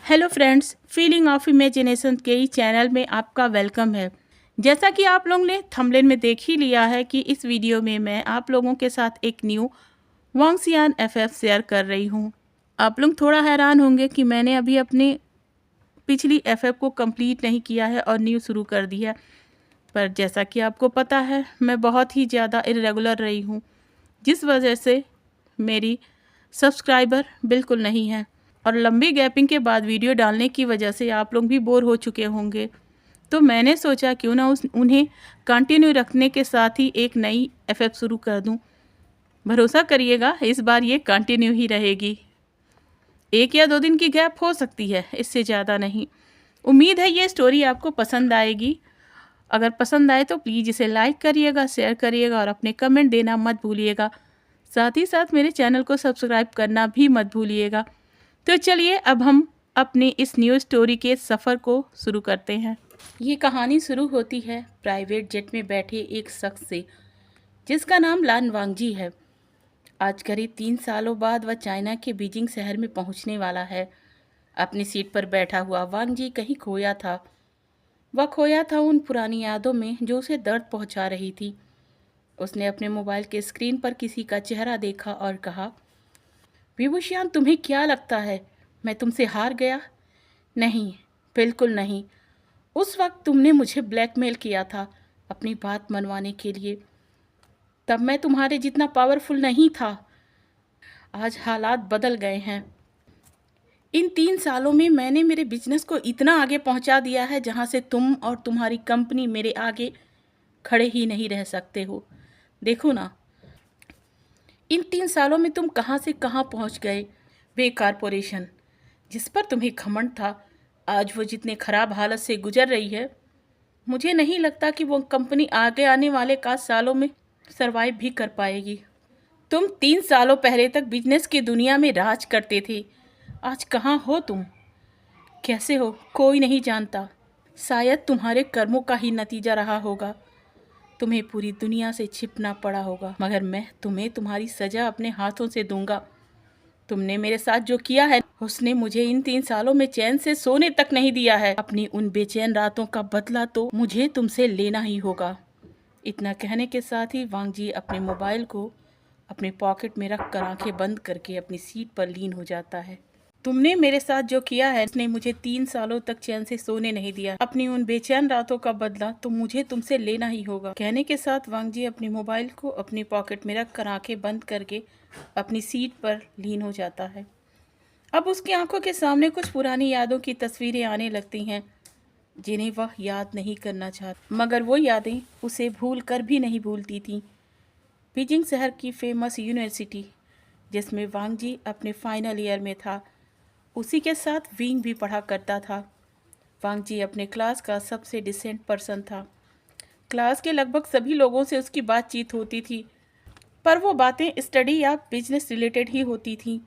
Hello friends, feeling of imagination के ही channel में आपका वेलकम है। जैसा कि आप लोगों ने थंबनेल में देख ही लिया है कि इस वीडियो में मैं आप लोगों के साथ एक न्यू वांगसियान एफएफ शेयर कर रही हूँ। आप लोग थोड़ा हैरान होंगे कि मैंने अभी अपनी पिछली एफएफ को कंप्लीट नहीं किया है और न्यू शुरू कर दी है, पर जैसा कि आपको पता है मैं बहुत ही ज़्यादा इरेगुलर रही हूँ, जिस वजह से मेरी सब्सक्राइबर बिल्कुल नहीं है और लंबी गैपिंग के बाद वीडियो डालने की वजह से आप लोग भी बोर हो चुके होंगे। तो मैंने सोचा क्यों ना उन्हें कंटिन्यू रखने के साथ ही एक नई एफएफ शुरू कर दूं। भरोसा करिएगा, इस बार ये कंटिन्यू ही रहेगी। 1 या 2 दिन की गैप हो सकती है, इससे ज़्यादा नहीं। उम्मीद है ये स्टोरी आपको पसंद आएगी। अगर पसंद आए तो प्लीज़ इसे लाइक करिएगा, शेयर करिएगा और अपने कमेंट देना मत भूलिएगा। साथ ही साथ मेरे चैनल को सब्सक्राइब करना भी मत भूलिएगा। तो चलिए अब हम अपनी इस न्यू स्टोरी के सफ़र को शुरू करते हैं। ये कहानी शुरू होती है प्राइवेट जेट में बैठे एक शख्स से, जिसका नाम लान वांगजी है। आज करीब 3 सालों बाद वह चाइना के बीजिंग शहर में पहुंचने वाला है। अपनी सीट पर बैठा हुआ वांगजी कहीं खोया था। वह खोया था उन पुरानी यादों में जो उसे दर्द पहुंचा रही थी। उसने अपने मोबाइल के स्क्रीन पर किसी का चेहरा देखा और कहा, विभूषण, तुम्हें क्या लगता है मैं तुमसे हार गया? नहीं, बिल्कुल नहीं। उस वक्त तुमने मुझे ब्लैकमेल किया था अपनी बात मनवाने के लिए। तब मैं तुम्हारे जितना पावरफुल नहीं था। आज हालात बदल गए हैं। इन 3 सालों में मैंने मेरे बिजनेस को इतना आगे पहुंचा दिया है जहां से तुम और तुम्हारी कंपनी मेरे आगे खड़े ही नहीं रह सकते हो। देखो ना, इन 3 सालों में तुम कहां से कहां पहुंच गए। वे कारपोरेशन जिस पर तुम्हें घमंड था, आज वो जितने खराब हालत से गुजर रही है, मुझे नहीं लगता कि वो कंपनी आगे आने वाले 5 सालों में सरवाइव भी कर पाएगी। तुम 3 सालों पहले तक बिजनेस की दुनिया में राज करते थे। आज कहाँ हो तुम? कैसे हो कोई नहीं जानता। शायद तुम्हारे कर्मों का ही नतीजा रहा होगा। तुम्हें पूरी दुनिया से छिपना पड़ा होगा, मगर मैं तुम्हें तुम्हारी सजा अपने हाथों से दूंगा। तुमने मेरे साथ जो किया है, उसने मुझे इन 3 सालों में चैन से सोने तक नहीं दिया है। अपनी उन बेचैन रातों का बदला तो मुझे तुमसे लेना ही होगा। इतना कहने के साथ ही वांगजी अपने मोबाइल को अपने पॉकेट में रख कर आंखें बंद करके अपनी सीट पर लीन हो जाता है। तुमने मेरे साथ जो किया है, उसने मुझे 3 सालों तक चैन से सोने नहीं दिया। अपनी उन बेचैन रातों का बदला तो मुझे तुमसे लेना ही होगा। कहने के साथ वांगजी अपने मोबाइल को अपनी पॉकेट में रख कर आंखें बंद करके अपनी सीट पर लीन हो जाता है। अब उसकी आंखों के सामने कुछ पुरानी यादों की तस्वीरें आने लगती हैं, जिन्हें वह याद नहीं करना चाहता, मगर वो यादें उसे भूल कर भी नहीं भूलती थीं। बीजिंग शहर की फेमस यूनिवर्सिटी, जिसमें वांगजी अपने फाइनल ईयर में था, उसी के साथ विंग भी पढ़ा करता था। वांगजी अपने क्लास का सबसे डिसेंट पर्सन था। क्लास के लगभग सभी लोगों से उसकी बातचीत होती थी, पर वो बातें स्टडी या बिजनेस रिलेटेड ही होती थीं।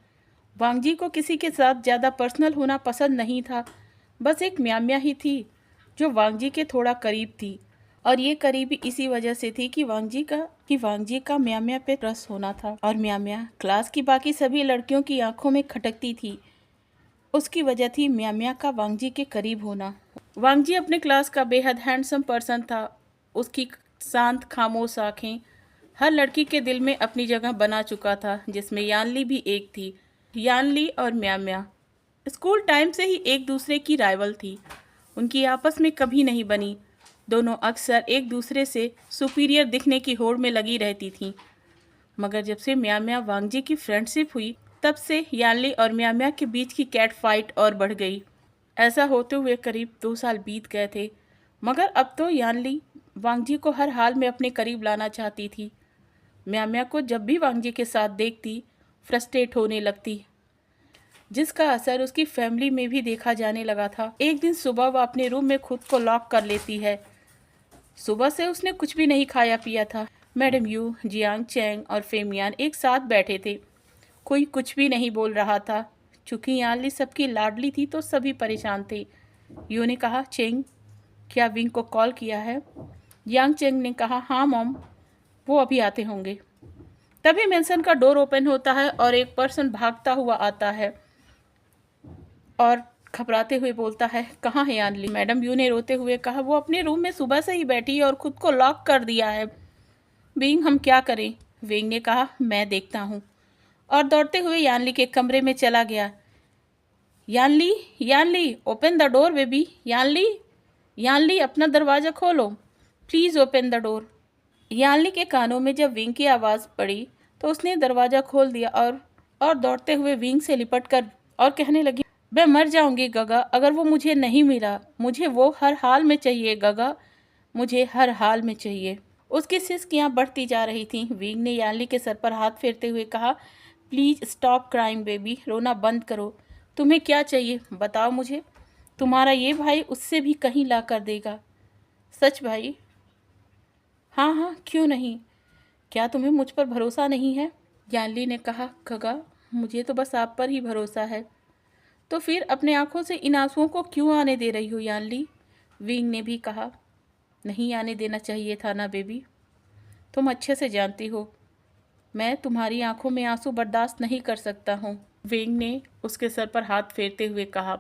वांगजी को किसी के साथ ज़्यादा पर्सनल होना पसंद नहीं था। बस एक म्याम्या ही थी जो वांगजी के थोड़ा करीब थी, और ये करीबी इसी वजह से थी कि वांगजी का म्याम्या पे क्रश होना था, और म्याम्या क्लास की बाकी सभी लड़कियों की आंखों में खटकती थी। उसकी वजह थी म्याम्या का वांगजी के करीब होना। वांगजी अपने क्लास का बेहद हैंडसम पर्सन था। उसकी शांत खामोश आँखें हर लड़की के दिल में अपनी जगह बना चुका था, जिसमें यानली भी एक थी। यानली और म्याम्या स्कूल टाइम से ही एक दूसरे की राइवल थी। उनकी आपस में कभी नहीं बनी। दोनों अक्सर एक दूसरे से सुपीरियर दिखने की होड़ में लगी रहती थीं। मगर जब से म्याम्या वांगजी की फ्रेंडशिप हुई, तब से यानली और म्याम्या के बीच की कैट फाइट और बढ़ गई। ऐसा होते हुए करीब 2 साल बीत गए थे, मगर अब तो यानली वांगजी को हर हाल में अपने करीब लाना चाहती थी। म्याम्या को जब भी वांगजी के साथ देखती, फ्रस्ट्रेट होने लगती, जिसका असर उसकी फैमिली में भी देखा जाने लगा था। एक दिन सुबह वह अपने रूम में खुद को लॉक कर लेती है। सुबह से उसने कुछ भी नहीं खाया पिया था। मैडम यू, जियांग चैंग और फेमियान एक साथ बैठे थे। कोई कुछ भी नहीं बोल रहा था। चूँकि यानली सबकी लाडली थी तो सभी परेशान थे। यू ने कहा, चेंग, क्या विंग को कॉल किया है? यांग चेंग ने कहा, हाँ मॉम, वो अभी आते होंगे। तभी मेंशन का डोर ओपन होता है और एक पर्सन भागता हुआ आता है और घबराते हुए बोलता है, कहाँ है यानली? मैडम यू ने रोते हुए कहा, वो अपने रूम में सुबह से ही बैठी है और खुद को लॉक कर दिया है। विंग, हम क्या करें? विंग ने कहा, मैं देखता हूँ, और दौड़ते हुए यानली के कमरे में चला गया। Yanli, Yanli, open the door baby. Yanli, Yanli, अपना दरवाज़ा खोलो, please open the door. Yanli के कानों में जब विंग की आवाज़ पड़ी तो उसने दरवाज़ा खोल दिया और दौड़ते हुए विंग से लिपट कर और कहने लगी, मैं मर जाऊंगी गगा अगर वो मुझे नहीं मिला। मुझे वो हर हाल में चाहिए गगा, मुझे हर हाल में चाहिए। उसकी सिसकियाँ बढ़ती जा रही थीं। विंग ने यानली के सर पर हाथ फेरते हुए कहा, प्लीज़ स्टॉप क्राइम बेबी, रोना बंद करो। तुम्हें क्या चाहिए बताओ मुझे। तुम्हारा ये भाई उससे भी कहीं ला कर देगा। सच भाई? हाँ हाँ, क्यों नहीं? क्या तुम्हें मुझ पर भरोसा नहीं है? यानली ने कहा, गगा मुझे तो बस आप पर ही भरोसा है। तो फिर अपने आंखों से इन आंसुओं को क्यों आने दे रही हो यानली? विंग ने भी कहा, नहीं आने देना चाहिए था ना बेबी। तुम अच्छे से जानती हो मैं तुम्हारी आंखों में आंसू बर्दाश्त नहीं कर सकता हूँ। विंग ने उसके सर पर हाथ फेरते हुए कहा।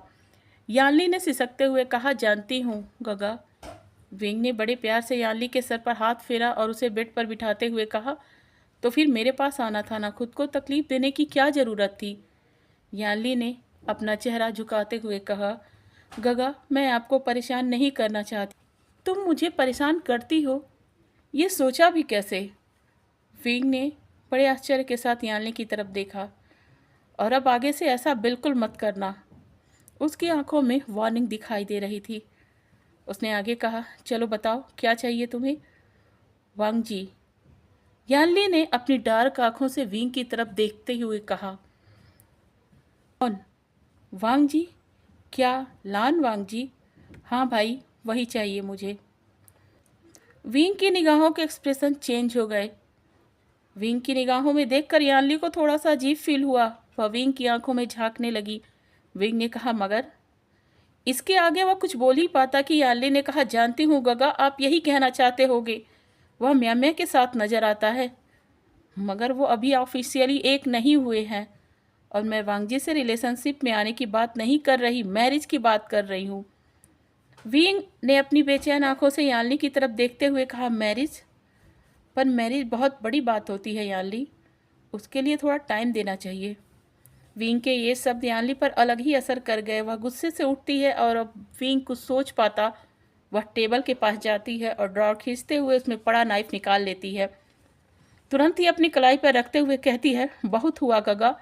यानली ने सिसकते हुए कहा, जानती हूँ गगा। विंग ने बड़े प्यार से यानली के सर पर हाथ फेरा और उसे बेड पर बिठाते हुए कहा, तो फिर मेरे पास आना था ना, खुद को तकलीफ देने की क्या ज़रूरत थी? यानली ने अपना चेहरा झुकाते हुए कहा, गगा मैं आपको परेशान नहीं करना चाहती। तुम मुझे परेशान करती हो, ये सोचा भी कैसे? विंग ने बड़े आश्चर्य के साथ यानली की तरफ देखा, और अब आगे से ऐसा बिल्कुल मत करना। उसकी आंखों में वार्निंग दिखाई दे रही थी। उसने आगे कहा, चलो बताओ क्या चाहिए तुम्हें? वांग जी, यानली ने अपनी डार्क आंखों से विंग की तरफ देखते हुए कहा। कौन? वांग जी? क्या लान वांग जी? हाँ भाई, वही चाहिए मुझे। विंग की निगाहों के एक्सप्रेशन चेंज हो गए। विंग की निगाहों में देखकर यानली को थोड़ा सा अजीब फील हुआ। वह विंग की आंखों में झांकने लगी। विंग ने कहा, मगर? इसके आगे वह कुछ बोल ही पाता कि यानली ने कहा, जानती हूँ गगा आप यही कहना चाहते होगे। वह म्याम्या के साथ नजर आता है, मगर वो अभी ऑफिशियली एक नहीं हुए हैं, और मैं वांगजी से रिलेशनशिप में आने की बात नहीं कर रही, मैरिज की बात कर रही हूँ। विंग ने अपनी बेचैन आंखों से यानली की तरफ देखते हुए कहा, मैरिज? पर मैरिज बहुत बड़ी बात होती है यानली, उसके लिए थोड़ा टाइम देना चाहिए। विंग के ये शब्द यानली पर अलग ही असर कर गए। वह गुस्से से उठती है और अब विंग कुछ सोच पाता वह टेबल के पास जाती है और ड्रॉर खींचते हुए उसमें पड़ा नाइफ निकाल लेती है। तुरंत ही अपनी कलाई पर रखते हुए कहती है, बहुत हुआ गगा,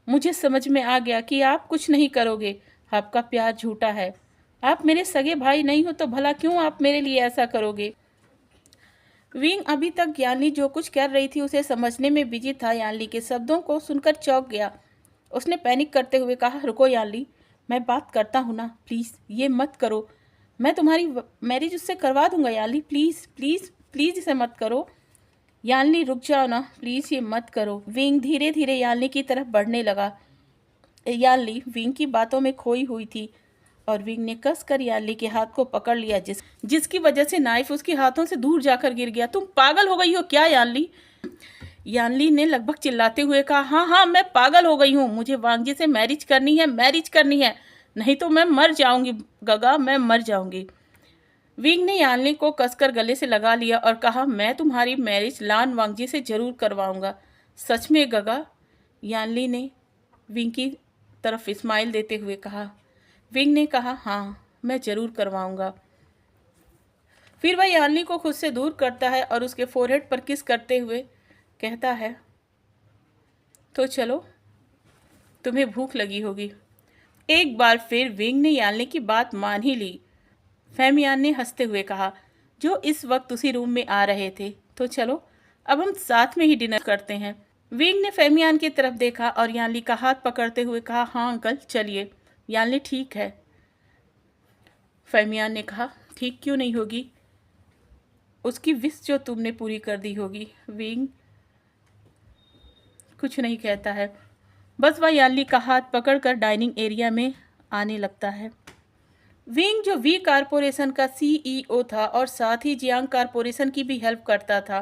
मुझे समझ में आ गया कि आप कुछ नहीं करोगे। आपका प्यार झूठा है। आप मेरे सगे भाई नहीं हो तो भला क्यों आप मेरे लिए ऐसा करोगे? विंग अभी तक यानली जो कुछ कर रही थी उसे समझने में बिजी था। यानली के शब्दों को सुनकर चौंक गया। उसने पैनिक करते हुए कहा, रुको यानली, मैं बात करता हूँ ना, प्लीज़ ये मत करो। मैं तुम्हारी मैरिज उससे करवा दूंगा यानली, प्लीज़ प्लीज़ प्लीज़ इसे मत करो। यानली रुक जाओ ना, प्लीज़ ये मत करो। विंग धीरे धीरे यानली की तरफ बढ़ने लगा। यानली विंग की बातों में खोई हुई थी और विंग ने कस कर यानली के हाथ को पकड़ लिया, जिसकी वजह से नाइफ उसके हाथों से दूर जाकर गिर गया। तुम पागल हो गई हो क्या यानली? यानली ने लगभग चिल्लाते हुए कहा, हाँ हाँ मैं पागल हो गई हूँ, मुझे वांगजी से मैरिज करनी है, मैरिज करनी है, नहीं तो मैं मर जाऊंगी गगा, मैं मर जाऊंगी। विंग ने यानली को कसकर गले से लगा लिया और कहा, मैं तुम्हारी मैरिज लान वांगजी से जरूर करवाऊंगा। सच में गगा? यानली ने विंग की तरफ स्माइल देते हुए कहा। विंग ने कहा, हाँ मैं ज़रूर करवाऊंगा। फिर वह यानली को खुद से दूर करता है और उसके फोरहेड पर किस करते हुए कहता है, तो चलो, तुम्हें भूख लगी होगी। एक बार फिर विंग ने यानली की बात मान ही ली। फेमियान ने हंसते हुए कहा, जो इस वक्त उसी रूम में आ रहे थे, तो चलो अब हम साथ में ही डिनर करते हैं। विंग ने फेमियान की तरफ देखा और यानली का हाथ पकड़ते हुए कहा, हाँ अंकल चलिए। यानली ठीक है। फेमियान ने कहा, ठीक क्यों नहीं होगी? उसकी विश जो तुमने पूरी कर दी होगी। विंग कुछ नहीं कहता है, बस वह यानली का हाथ पकड़कर डाइनिंग एरिया में आने लगता है। विंग जो वी कारपोरेशन का सीईओ था और साथ ही जियांग कारपोरेशन की भी हेल्प करता था,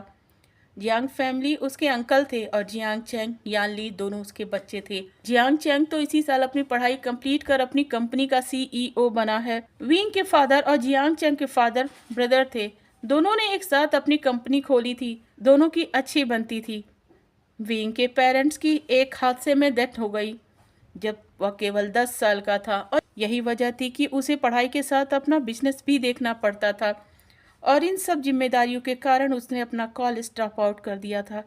जियांग फैमिली उसके अंकल थे और जियांग चैंग यान ली दोनों उसके बच्चे थे। जियांग चैंग तो इसी साल अपनी पढ़ाई कंप्लीट कर अपनी कंपनी का CEO बना है। विंग के फादर और जियांग चैंग के फादर ब्रदर थे। दोनों ने एक साथ अपनी कंपनी खोली थी। दोनों की अच्छी बनती थी। विंग के पेरेंट्स की एक हादसे में डेथ हो गई जब वह केवल 10 साल का था और यही वजह थी कि उसे पढ़ाई के साथ अपना बिजनेस भी देखना पड़ता था और इन सब जिम्मेदारियों के कारण उसने अपना कॉलेज ड्रॉप आउट कर दिया था।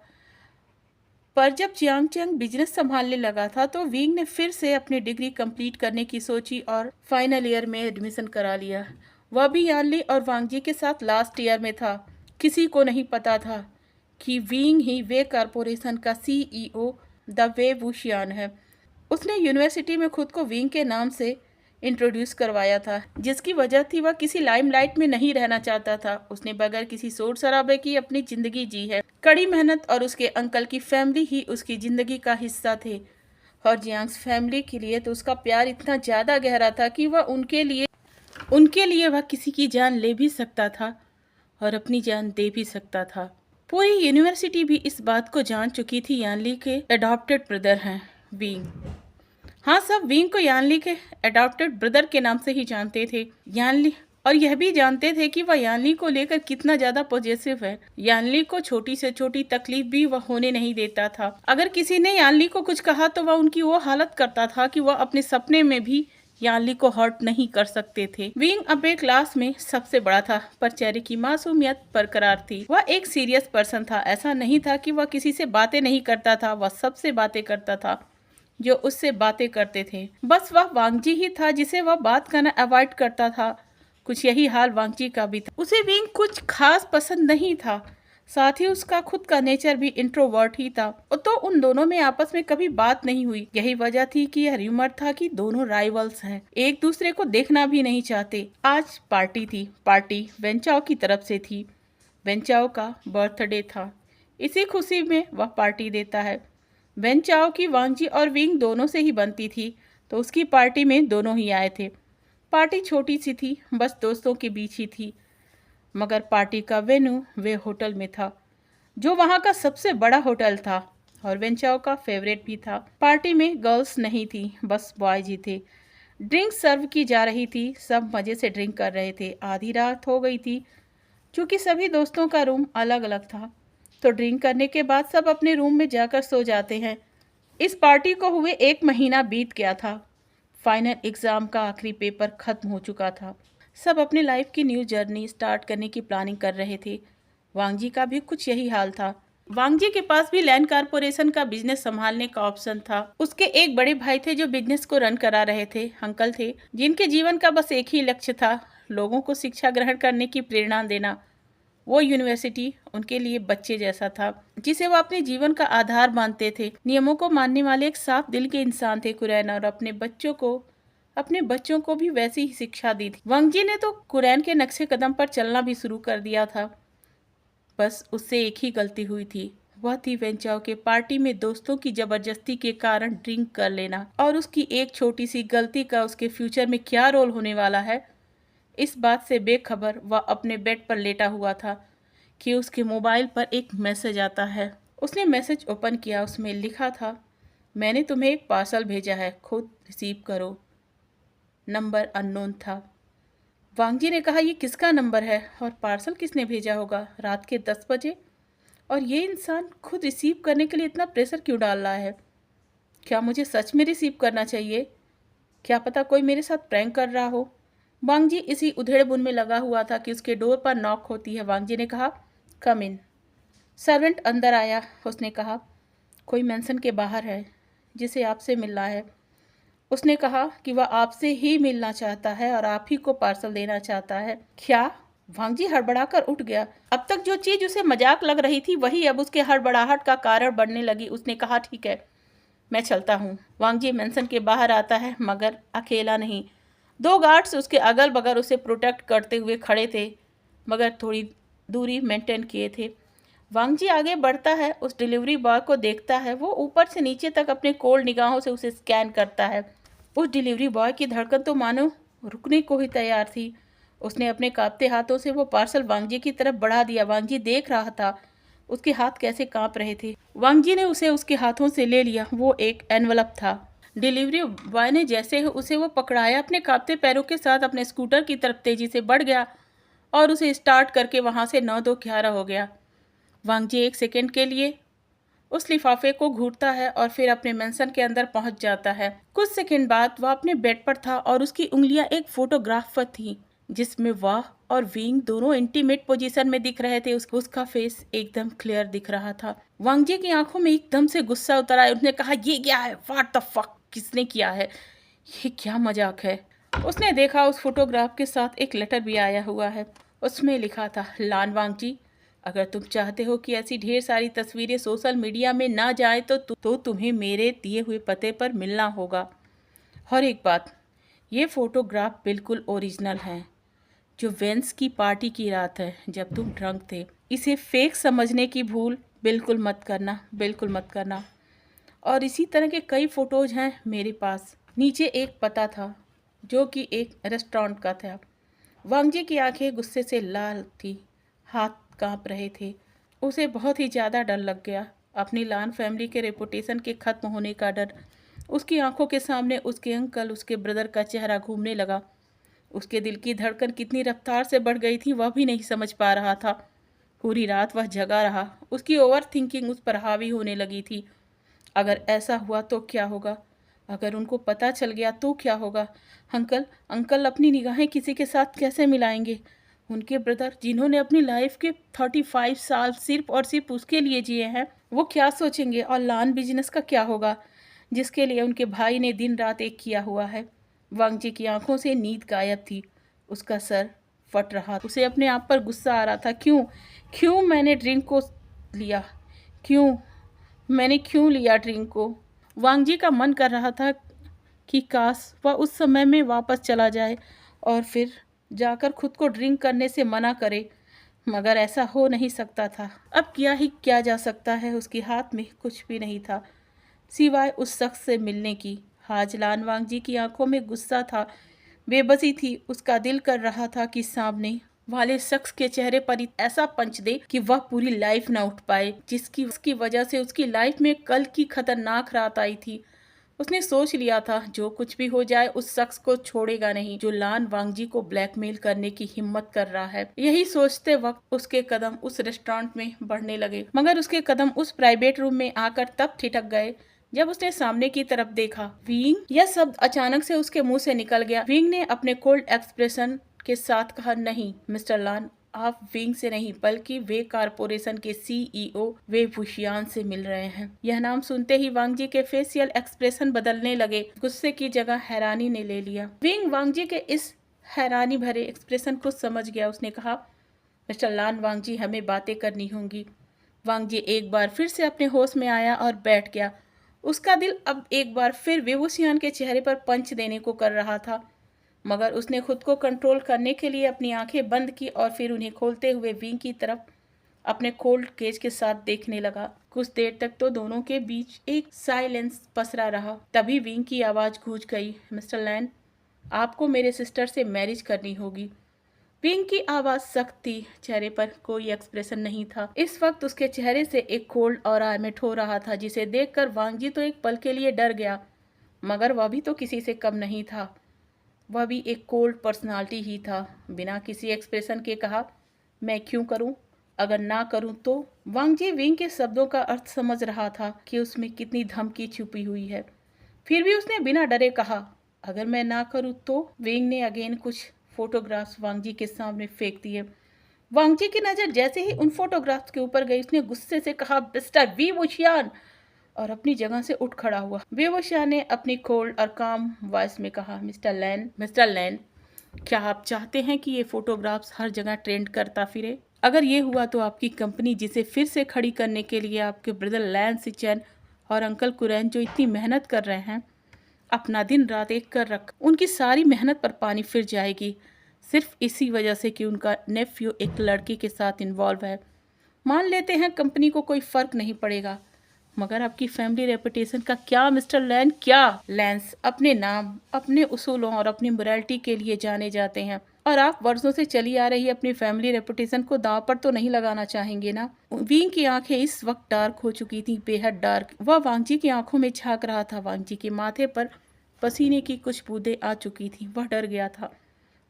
पर जब जियांग चैंग बिजनेस संभालने लगा था तो विंग ने फिर से अपनी डिग्री कंप्लीट करने की सोची और फाइनल ईयर में एडमिशन करा लिया। वह भी यानली और वांगजी के साथ लास्ट ईयर में था। किसी को नहीं पता था कि विंग ही वे कॉरपोरेशन का CEO द वे वुशियान है। उसने यूनिवर्सिटी में खुद को विंग के नाम से इंट्रोड्यूस करवाया था, जिसकी वजह थी वह किसी लाइमलाइट में नहीं रहना चाहता था। उसने बगैर किसी शोर शराबे की अपनी जिंदगी जी है। कड़ी मेहनत और उसके अंकल की फैमिली ही उसकी जिंदगी का हिस्सा थे और जियांग्स फैमिली के लिए तो उसका प्यार इतना ज़्यादा गहरा था कि वह उनके लिए वह किसी की जान ले भी सकता था और अपनी जान दे भी सकता था। पूरी यूनिवर्सिटी भी इस बात को जान चुकी थी यानली के अडॉप्टेड ब्रदर हैं विंग। हाँ, सब विंग को यानली के अडॉप्टेड ब्रदर के नाम से ही जानते थे। यानली और यह भी जानते थे कि वह यानली को लेकर कितना ज्यादा पॉजिटिव है। यानली को छोटी से छोटी तकलीफ भी वह होने नहीं देता था। अगर किसी ने यानली को कुछ कहा तो वह उनकी वो हालत करता था कि वह अपने सपने में भी यानली को हर्ट नहीं कर सकते थे। विंग अपने क्लास में सबसे बड़ा था पर चेहरे की मासूमियत बरकरार थी। वह एक सीरियस पर्सन था। ऐसा नहीं था कि वह किसी से बातें नहीं करता था, वह सबसे बातें करता था जो उससे बातें करते थे। बस वह वांगजी ही था जिसे वह बात करना अवॉइड करता था। कुछ यही हाल वांगजी का भी था। उसे विंग कुछ खास पसंद नहीं था, साथ ही उसका खुद का नेचर भी इंट्रोवर्ट ही था। तो उन दोनों में आपस में कभी बात नहीं हुई। यही वजह थी कि यह र्यूमर था कि दोनों राइवल्स हैं, एक दूसरे को देखना भी नहीं चाहते। आज पार्टी थी। पार्टी वेंचाओ की तरफ से थी। वेंचाओ का बर्थडे था। इसी खुशी में वह पार्टी देता है। वेंचाओ की वांगजी और विंग दोनों से ही बनती थी तो उसकी पार्टी में दोनों ही आए थे। पार्टी छोटी सी थी, बस दोस्तों के बीच ही थी, मगर पार्टी का वेन्यू वे होटल में था जो वहाँ का सबसे बड़ा होटल था और वेंचाओ का फेवरेट भी था। पार्टी में गर्ल्स नहीं थी, बस बॉयज ही थे। ड्रिंक सर्व की जा रही थी, सब मज़े से ड्रिंक कर रहे थे। आधी रात हो गई थी। चूँकि सभी दोस्तों का रूम अलग अलग था तो ड्रिंक करने के बाद सब अपने रूम में जाकर सो जाते हैं। इस पार्टी को हुए 1 महीना बीत गया था। फाइनल एग्ज़ाम का आखिरी पेपर ख़त्म हो चुका था। सब अपनी लाइफ की न्यू जर्नी स्टार्ट करने की प्लानिंग कर रहे थे। वांगजी का भी कुछ यही हाल था। वांगजी के पास भी लैंड कारपोरेशन का बिजनेस संभालने का ऑप्शन था। उसके एक बड़े भाई थे जो बिजनेस को रन करा रहे थे। अंकल थे जिनके जीवन का बस एक ही लक्ष्य था, लोगों को शिक्षा ग्रहण करने की प्रेरणा देना। वो यूनिवर्सिटी उनके लिए बच्चे जैसा था जिसे वो अपने जीवन का आधार मानते थे। नियमों को मानने वाले एक साफ दिल के इंसान थे कुरैन, और अपने बच्चों को भी वैसी ही शिक्षा दी थी। वांगजी ने तो कुरैन के नक्शे कदम पर चलना भी शुरू कर दिया था। बस उससे एक ही गलती हुई थी, वह थी वेंचाओ के पार्टी में दोस्तों की जबरदस्ती के कारण ड्रिंक कर लेना। और उसकी एक छोटी सी गलती का उसके फ्यूचर में क्या रोल होने वाला है, इस बात से बेखबर वह अपने बेड पर लेटा हुआ था कि उसके मोबाइल पर एक मैसेज आता है। उसने मैसेज ओपन किया। उसमें लिखा था, मैंने तुम्हें एक पार्सल भेजा है, खुद रिसीव करो। नंबर अननोन था। वांगजी ने कहा, ये किसका नंबर है और पार्सल किसने भेजा होगा रात के 10 बजे? और ये इंसान खुद रिसीव करने के लिए इतना प्रेशर क्यों डाल रहा है? क्या मुझे सच में रिसीव करना चाहिए? क्या पता कोई मेरे साथ प्रैंक कर रहा हो। वांगजी इसी उधेड़बुन में लगा हुआ था कि उसके डोर पर नॉक होती है। वांगजी ने कहा, कम इन। सर्वेंट अंदर आया। उसने कहा, कोई मेंशन के बाहर है जिसे आपसे मिलना है। उसने कहा कि वह आपसे ही मिलना चाहता है और आप ही को पार्सल देना चाहता है। क्या? वांगजी हड़बड़ाकर उठ गया। अब तक जो चीज उसे मजाक लग रही थी वही अब उसके हड़बड़ाहट का कारण बनने लगी। उसने कहा, ठीक है, मैं चलता हूँ। वांगजी मेंशन के बाहर आता है, मगर अकेला नहीं। 2 गार्ड्स उसके अगल बगल उसे प्रोटेक्ट करते हुए खड़े थे, मगर थोड़ी दूरी मेंटेन किए थे। वांगजी आगे बढ़ता है, उस डिलीवरी बॉय को देखता है। वो ऊपर से नीचे तक अपने कोल्ड निगाहों से उसे स्कैन करता है। उस डिलीवरी बॉय की धड़कन तो मानो रुकने को ही तैयार थी। उसने अपने कांपते हाथों से वो पार्सल वांगजी की तरफ बढ़ा दिया। वांगजी देख रहा था उसके हाथ कैसे कांप रहे थे। वांग जी ने उसे उसके हाथों से ले लिया। वो एक एनवलप था। डिलीवरी बॉय ने जैसे ही उसे वो पकड़ाया, अपने कांपते पैरों के साथ अपने स्कूटर की तरफ तेजी से बढ़ गया और उसे स्टार्ट करके वहां से 9-2-11 हो गया। वांग जी एक सेकेंड के लिए उस लिफाफे को घूरता है और फिर अपने मेंशन के अंदर पहुंच जाता है। कुछ सेकंड बाद वह अपने बेड पर था और उसकी उंगलियां एक फोटोग्राफ पर थी जिसमें वह और विंग दोनों इंटीमेट पोजीशन में दिख रहे थे। उसका फेस एकदम क्लियर दिख रहा था। वांग जी की आंखों में एकदम से गुस्सा उतर आया। उसने कहा, ये क्या है? What the fuck? किसने किया है? ये क्या मजाक है? उसने देखा उस फोटोग्राफ के साथ एक लेटर भी आया हुआ है। उसमें लिखा था, लान वांग जी, अगर तुम चाहते हो कि ऐसी ढेर सारी तस्वीरें सोशल मीडिया में ना जाए तो तुम्हें मेरे दिए हुए पते पर मिलना होगा। और एक बात, ये फोटोग्राफ बिल्कुल ओरिजिनल है, जो वेंस की पार्टी की रात है जब तुम ड्रंक थे। इसे फेक समझने की भूल बिल्कुल मत करना, बिल्कुल मत करना। और इसी तरह के कई फोटोज हैं मेरे पास। नीचे एक पता था जो कि एक रेस्टोरेंट का था। वांग जी की आंखें गुस्से से लाल थी, हाथ कांप रहे थे। उसे बहुत ही ज़्यादा डर लग गया, अपनी लान फैमिली के रेपुटेशन के ख़त्म होने का डर। उसकी आंखों के सामने उसके अंकल, उसके ब्रदर का चेहरा घूमने लगा। उसके दिल की धड़कन कितनी रफ्तार से बढ़ गई थी वह भी नहीं समझ पा रहा था। पूरी रात वह जगा रहा। उसकी ओवर थिंकिंग उस पर हावी होने लगी थी। अगर ऐसा हुआ तो क्या होगा? अगर उनको पता चल गया तो क्या होगा? अंकल अंकल अपनी निगाहें किसी के साथ कैसे मिलाएंगे? उनके ब्रदर, जिन्होंने अपनी लाइफ के 35 साल सिर्फ और सिर्फ उसके लिए जिए हैं, वो क्या सोचेंगे? और लान बिजनेस का क्या होगा जिसके लिए उनके भाई ने दिन रात एक किया हुआ है? वांग जी की आंखों से नींद गायब थी। उसका सर फट रहा। उसे अपने आप पर गुस्सा आ रहा था। क्यों मैंने ड्रिंक को लिया? क्यों लिया ड्रिंक को? वांग जी का मन कर रहा था कि काश वह उस समय में वापस चला जाए और फिर जाकर खुद को ड्रिंक करने से मना करे, मगर ऐसा हो नहीं सकता था। अब किया जा सकता है? उसके हाथ में कुछ भी नहीं था सिवाय उस शख्स से मिलने की। हाजलान वांग जी की आंखों में गुस्सा था, बेबसी थी। उसका दिल कर रहा था कि सामने वाले शख्स के चेहरे पर ऐसा पंच दे कि वह पूरी लाइफ ना उठ पाए, जिसकी उसकी वजह से उसकी लाइफ में कल की खतरनाक रात आई थी। उसने सोच लिया था जो कुछ भी हो जाए उस शख्स को छोड़ेगा नहीं जो लान वांग जी को ब्लैकमेल करने की हिम्मत कर रहा है। यही सोचते वक्त उसके कदम उस रेस्टोरेंट में बढ़ने लगे, मगर उसके कदम उस प्राइवेट रूम में आकर तब ठिठक गए जब उसने सामने की तरफ देखा। विंग, यह शब्द अचानक से उसके मुंह से निकल गया। विंग ने अपने कोल्ड एक्सप्रेशन के साथ कहा, नहीं मिस्टर लान, आप विंग से नहीं बल्कि वे कारपोरेशन के सीईओ वे भूशियान से मिल रहे हैं। यह नाम सुनते ही वांग जी के फेशियल एक्सप्रेशन बदलने लगे। गुस्से की जगह हैरानी ने ले लिया। विंग वांग जी के इस हैरानी भरे एक्सप्रेशन को समझ गया। उसने कहा, मिस्टर लान वांग जी, हमें बातें करनी होंगी। वांग जी एक बार फिर से अपने होश में आया और बैठ गया। उसका दिल अब एक बार फिर वेवुशियान के चेहरे पर पंच देने को कर रहा था, मगर उसने खुद को कंट्रोल करने के लिए अपनी आंखें बंद की और फिर उन्हें खोलते हुए विंग की तरफ अपने कोल्ड गेज के साथ देखने लगा। कुछ देर तक तो दोनों के बीच एक साइलेंस पसरा रहा। तभी विंग की आवाज गूंज गई, मिस्टर लैन, आपको मेरे सिस्टर से मैरिज करनी होगी। विंग की आवाज सख्त थी, चेहरे पर कोई एक्सप्रेशन नहीं था। इस वक्त उसके चेहरे से एक कोल्ड ऑरा एमिट हो रहा था जिसे देखकर वांग जी तो एक पल के लिए डर गया, मगर वह भी तो किसी से कम नहीं था। वह भी एक कोल्ड पर्सनालिटी ही था। बिना किसी एक्सप्रेशन के कहा, मैं क्यों करूं? अगर ना करूं तो? वांग जी विंग के शब्दों का अर्थ समझ रहा था कि उसमें कितनी धमकी छुपी हुई है। फिर भी उसने बिना डरे कहा, अगर मैं ना करूं तो? विंग ने अगेन कुछ फोटोग्राफ्स वांग जी के सामने फेंक दिए। वांग जी की नजर जैसे ही उन फोटोग्राफ्स के ऊपर गई, उसने गुस्से से कहा, मिस्टर वी वुशियान, और अपनी जगह से उठ खड़ा हुआ। वी वुशियान ने अपनी कोल्ड और काम वॉइस में कहा, मिस्टर लैन, क्या आप चाहते हैं कि ये फोटोग्राफ्स हर जगह ट्रेंड करता फिरे? अगर ये हुआ तो आपकी कंपनी, जिसे फिर से खड़ी करने के लिए आपके ब्रदर लैन सिचेन और अंकल कुरैन जो इतनी मेहनत कर रहे हैं, अपना दिन रात एक कर रख, उनकी सारी मेहनत पर पानी फिर जाएगी, सिर्फ इसी वजह से कि उनका नेफ्यू एक लड़की के साथ इन्वॉल्व है। मान लेते हैं कंपनी को कोई फर्क नहीं पड़ेगा, मगर आपकी फैमिली रेपुटेशन का क्या मिस्टर लैन, क्या? लैंस अपने नाम, अपने उसूलों और अपनी मोरालिटी के लिए जाने जाते हैं और आप वर्षों से चली आ रही अपनी फैमिली रेपुटेशन को दांव पर तो नहीं लगाना चाहेंगे ना? विंग की आंखें इस वक्त डार्क हो चुकी थी, बेहद डार्क। वह वांगजी की आंखों में झांक रहा था। वांगजी के माथे पर पसीने की कुछ बूंदें आ चुकी थी। वह डर गया था,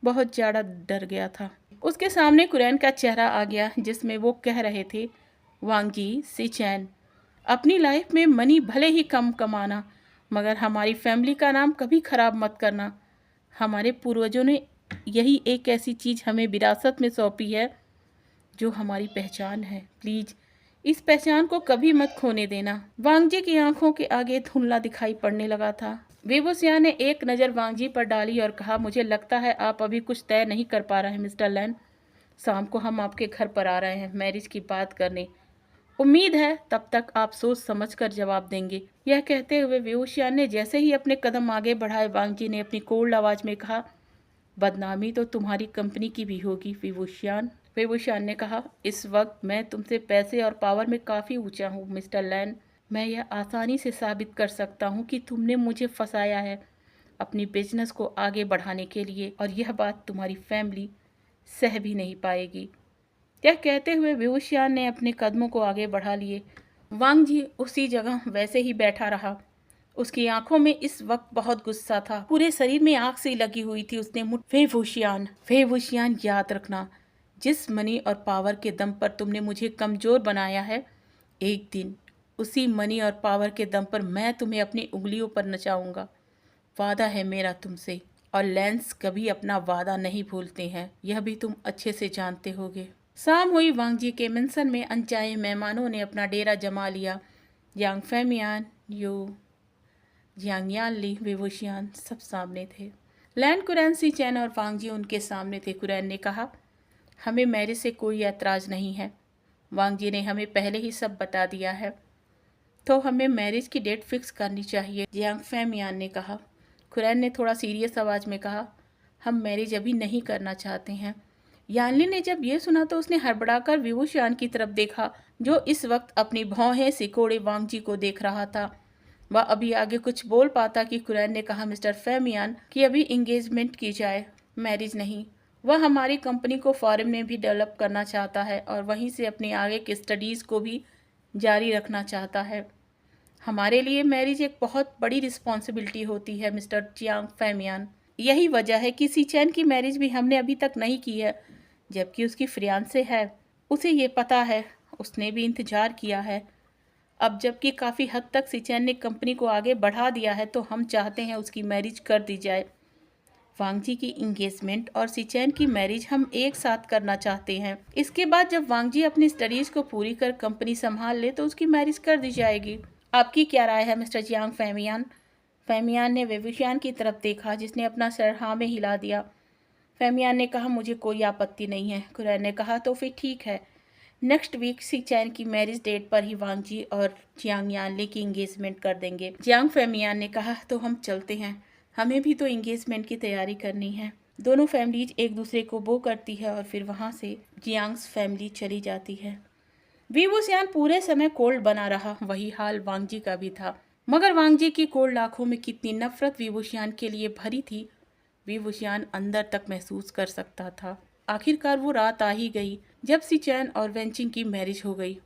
बहुत ज्यादा डर गया था। उसके सामने कुरैन का चेहरा आ गया जिसमें वो कह रहे थे, वांगजी, सिचैन, अपनी लाइफ में मनी भले ही कम कमाना, मगर हमारी फैमिली का नाम कभी खराब मत करना। हमारे पूर्वजों ने यही एक ऐसी चीज़ हमें विरासत में सौंपी है जो हमारी पहचान है। प्लीज़ इस पहचान को कभी मत खोने देना। वांगजी की आंखों के आगे धुंधला दिखाई पड़ने लगा था। वेबुसिया ने एक नज़र वांगजी पर डाली और कहा, मुझे लगता है आप अभी कुछ तय नहीं कर पा रहे हैं मिस्टर लैन। शाम को हम आपके घर पर आ रहे हैं मैरिज की बात करने। उम्मीद है तब तक आप सोच समझ कर जवाब देंगे। यह कहते हुए वेबुसियान ने जैसे ही अपने कदम आगे बढ़ाए, वांगजी ने अपनी कोल्ड आवाज़ में कहा, बदनामी तो तुम्हारी कंपनी की भी होगी वेबुसियान। वेबुसियान ने कहा, इस वक्त मैं तुमसे पैसे और पावर में काफ़ी ऊंचा हूँ मिस्टर लैन। मैं यह आसानी से साबित कर सकता हूँ कि तुमने मुझे फंसाया है अपनी बिजनेस को आगे बढ़ाने के लिए, और यह बात तुम्हारी फैमिली सह भी नहीं पाएगी। यह कहते हुए वेबुसियान ने अपने कदमों को आगे बढ़ा लिए। वांगजी उसी जगह वैसे ही बैठा रहा। उसकी आंखों में इस वक्त बहुत गुस्सा था, पूरे शरीर में आग सी लगी हुई थी। उसने वेबुसियान, याद रखना, जिस मनी और पावर के दम पर तुमने मुझे कमज़ोर बनाया है, एक दिन उसी मनी और पावर के दम पर मैं तुम्हें अपनी उंगलियों पर नचाऊंगा। वादा है मेरा तुमसे, और लैंस कभी अपना वादा नहीं भूलते हैं, यह भी तुम अच्छे से जानते होगे। शाम हुई। वांगजी के मेंशन में अनचाहे मेहमानों ने अपना डेरा जमा लिया। यांग फेमियान, यू, जियांग यानली, वेबुसियान सब सामने थे। लैन, कुरैन, सिचैन और वांगजी उनके सामने थे। कुरैन ने कहा, हमें मैरिज से कोई ऐतराज़ नहीं है। वांगजी ने हमें पहले ही सब बता दिया है, तो हमें मैरिज की डेट फिक्स करनी चाहिए, जियांग फेमियान ने कहा। कुरैन ने थोड़ा सीरियस आवाज़ में कहा, हम मैरिज अभी नहीं करना चाहते हैं। यानली ने जब ये सुना तो उसने हड़बड़ाकर वेबुसियान की तरफ देखा, जो इस वक्त अपनी भौहें सिकोड़े वांगजी को देख रहा था। वह अभी आगे कुछ बोल पाता कि कुरैन ने कहा, मिस्टर फेमियान, कि अभी इंगेजमेंट की जाए, मैरिज नहीं। वह हमारी कंपनी को फॉरेन में भी डेवलप करना चाहता है और वहीं से अपनी आगे की स्टडीज़ को भी जारी रखना चाहता है। हमारे लिए मैरिज एक बहुत बड़ी रिस्पॉन्सिबिलिटी होती है मिस्टर जियांग फेमियान। यही वजह है कि सिचैन की मैरिज भी हमने अभी तक नहीं की है, जबकि उसकी फियांसे है। उसे ये पता है, उसने भी इंतज़ार किया है। अब जबकि काफ़ी हद तक सिचैन ने कंपनी को आगे बढ़ा दिया है, तो हम चाहते हैं उसकी मैरिज कर दी जाए। वांगजी की इंगेजमेंट और सिचैन की मैरिज हम एक साथ करना चाहते हैं। इसके बाद जब वांगजी अपनी स्टडीज़ को पूरी कर कंपनी संभाल ले तो उसकी मैरिज कर दी जाएगी। आपकी क्या राय है मिस्टर जियांग फेमियान? फेमियान ने वेबुसियान की तरफ देखा, जिसने अपना सर हाँ में हिला दिया। फेमियान ने कहा, मुझे कोई आपत्ति नहीं है। कुरैन ने कहा, तो फिर ठीक है, नेक्स्ट वीक सिचैन की मैरिज डेट पर ही वांगजी और जियांग यानली की इंगेजमेंट कर देंगे। जियांग फेमियान ने कहा, तो हम चलते हैं, हमें भी तो इंगेजमेंट की तैयारी करनी है। दोनों फैमिलीज एक दूसरे को बो करती है और फिर वहाँ से जियांग्स फैमिली चली जाती है। वेबुसियान पूरे समय कोल्ड बना रहा। वही हाल वांगजी का भी था, मगर वांगजी की कोल्ड आंखों में कितनी नफरत वेबुसियान के लिए भरी थी, वेबुसियान अंदर तक महसूस कर सकता था। आखिरकार वो रात आ ही गई जब सिचैन और वेंचिंग की मैरिज हो गई,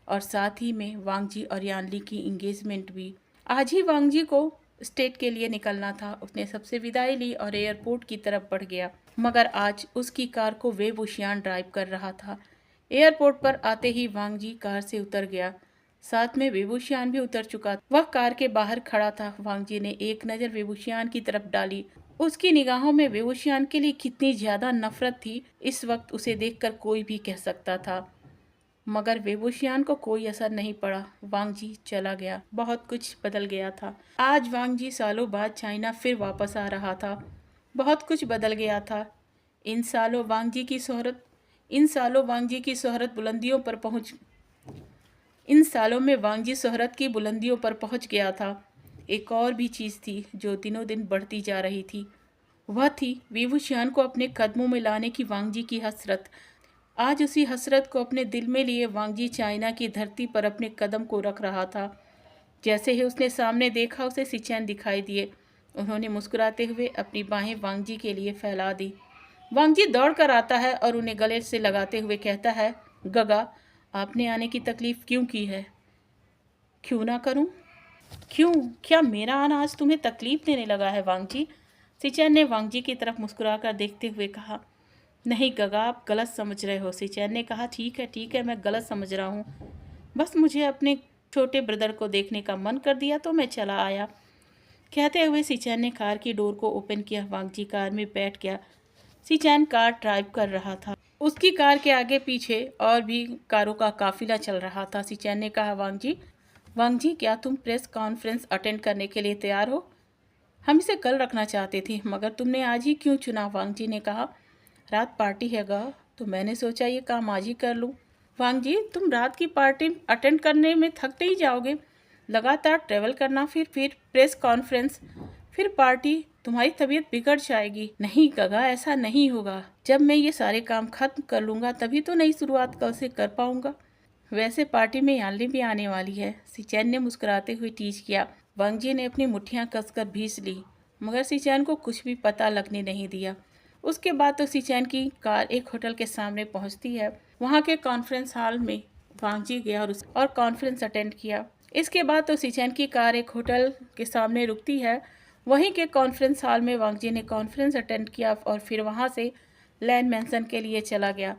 और साथ ही में वांगजी और यानली की इंगेजमेंट भी। आज ही वांगजी को स्टेट के लिए निकलना था। उसने सबसे विदाई ली और एयरपोर्ट की तरफ बढ़ गया, मगर आज उसकी कार को वेबुसियान ड्राइव कर रहा था। एयरपोर्ट पर आते ही वांगजी कार से उतर गया, साथ में वेबुसियान भी उतर चुका। वह कार के बाहर खड़ा था। वांगजी ने एक नज़र वेबुसियान की तरफ डाली। उसकी निगाहों में वेबुसियान के लिए कितनी ज़्यादा नफरत थी, इस वक्त उसे देखकर कोई भी कह सकता था, मगर वेबुसियान को कोई असर नहीं पड़ा। वांगजी चला गया। बहुत कुछ बदल गया था। आज वांगजी सालों बाद चाइना फिर वापस आ रहा था। बहुत कुछ बदल गया था। इन सालों वांगजी की शोहरत बुलंदियों पर पहुंच इन सालों में वांगजी शोहरत की बुलंदियों पर पहुंच गया था। एक और भी चीज़ थी जो दिनों दिन बढ़ती जा रही थी, वह थी वेबुसियान को अपने कदमों में लाने की वांगजी की हसरत। आज उसी हसरत को अपने दिल में लिए वांगजी चाइना की धरती पर अपने कदम को रख रहा था। जैसे ही उसने सामने देखा उसे सिचैन दिखाई दिए। उन्होंने मुस्कुराते हुए अपनी बाहें वांग जी के लिए फैला दी। वांग जी दौड़ कर आता है और उन्हें गले से लगाते हुए कहता है, गगा, आपने आने की तकलीफ क्यों की है? क्यों ना करूं? क्यों? क्या मेरा आना आज तुम्हें तकलीफ देने लगा है वांग जी? सिचैन ने वांग जी की तरफ मुस्कुराकर देखते हुए कहा। नहीं गगा, आप गलत समझ रहे हो। सिचैन ने कहा, ठीक है, मैं गलत समझ रहा हूँ। बस मुझे अपने छोटे ब्रदर को देखने का मन कर दिया तो मैं चला आया। कहते हुए सिचैन ने कार की डोर को ओपन किया। वांग जी कार में बैठ गया। सिचैन कार ड्राइव कर रहा था। उसकी कार के आगे पीछे और भी कारों का काफिला चल रहा था। सिचैन ने कहा, वांग जी, क्या तुम प्रेस कॉन्फ्रेंस अटेंड करने के लिए तैयार हो? हम इसे कल रखना चाहते थे, मगर तुमने आज ही क्यों चुना? वांग जी ने कहा, रात पार्टी है गा, तो मैंने सोचा ये काम आज ही कर लूँ। वांग जी, तुम रात की पार्टी अटेंड करने में थक नहीं जाओगे? लगातार ट्रेवल करना, फिर प्रेस कॉन्फ्रेंस, फिर पार्टी, तुम्हारी तबीयत बिगड़ जाएगी। नहीं गगा, ऐसा नहीं होगा। जब मैं ये सारे काम खत्म कर लूँगा तभी तो नई शुरुआत कल से कर पाऊँगा। वैसे पार्टी में यानली भी आने वाली है। सिचैन ने मुस्कुराते हुए टीज किया। वांग जी ने अपनी मुट्ठियां कसकर भींच ली, मगर सिचैन को कुछ भी पता लगने नहीं दिया। उसके बाद तो सिचैन की कार एक होटल के सामने पहुंचती है। वहां के कॉन्फ्रेंस हॉल में वांग जी गया और कॉन्फ्रेंस अटेंड किया। इसके बाद तो सिचैन की कार एक होटल के सामने रुकती है। वहीं के कॉन्फ्रेंस हॉल में वांग जी ने कॉन्फ्रेंस अटेंड किया और फिर वहां से लैन मैंसन के लिए चला गया।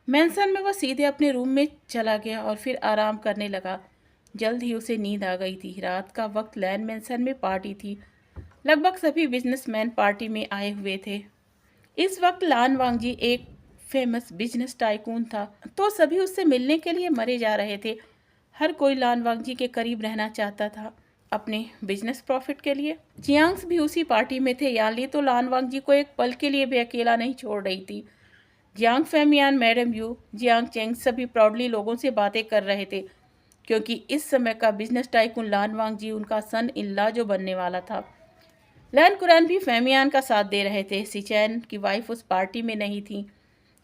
मैंसन में वह सीधे अपने रूम में चला गया और फिर आराम करने लगा। जल्द ही उसे नींद आ गई थी। रात का वक्त लैन मैंसन में पार्टी थी। लगभग सभी बिजनेसमैन पार्टी में आए हुए थे। इस वक्त लान वांगजी एक फेमस बिजनेस टाइकून था, तो सभी उससे मिलने के लिए मरे जा रहे थे। हर कोई लान वांगजी के करीब रहना चाहता था अपने बिजनेस प्रॉफिट के लिए। जियांग्स भी उसी पार्टी में थे। याली तो लान वांगजी को एक पल के लिए भी अकेला नहीं छोड़ रही थी। Jiang Femian, madam Yu, Jiang Cheng सभी प्राउडली लोगों से बातें कर रहे थे, क्योंकि इस समय का बिजनेस टाइकून लान वांगजी उनका सन इन लॉ जो बनने वाला था। लैन कुरैन भी फेमियान का साथ दे रहे थे। सिचैन की वाइफ उस पार्टी में नहीं थी।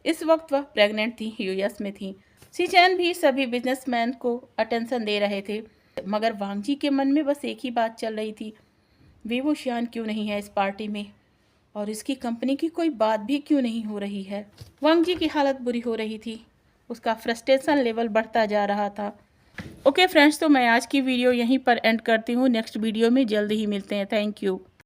इस वक्त वह प्रेग्नेंट थी, यूएस में थी। सिचैन भी सभी बिजनेसमैन को अटेंशन दे रहे थे, मगर वांगजी के मन में बस एक ही बात चल रही थी, वीवो शियान क्यों नहीं है इस पार्टी में, और इसकी कंपनी की कोई बात भी क्यों नहीं हो रही है। वांग जी की हालत बुरी हो रही थी। उसका फ्रस्ट्रेशन लेवल बढ़ता जा रहा था। ओके फ्रेंड्स, तो मैं आज की वीडियो यहीं पर एंड करती हूँ। नेक्स्ट वीडियो में जल्दी ही मिलते हैं। Thank you.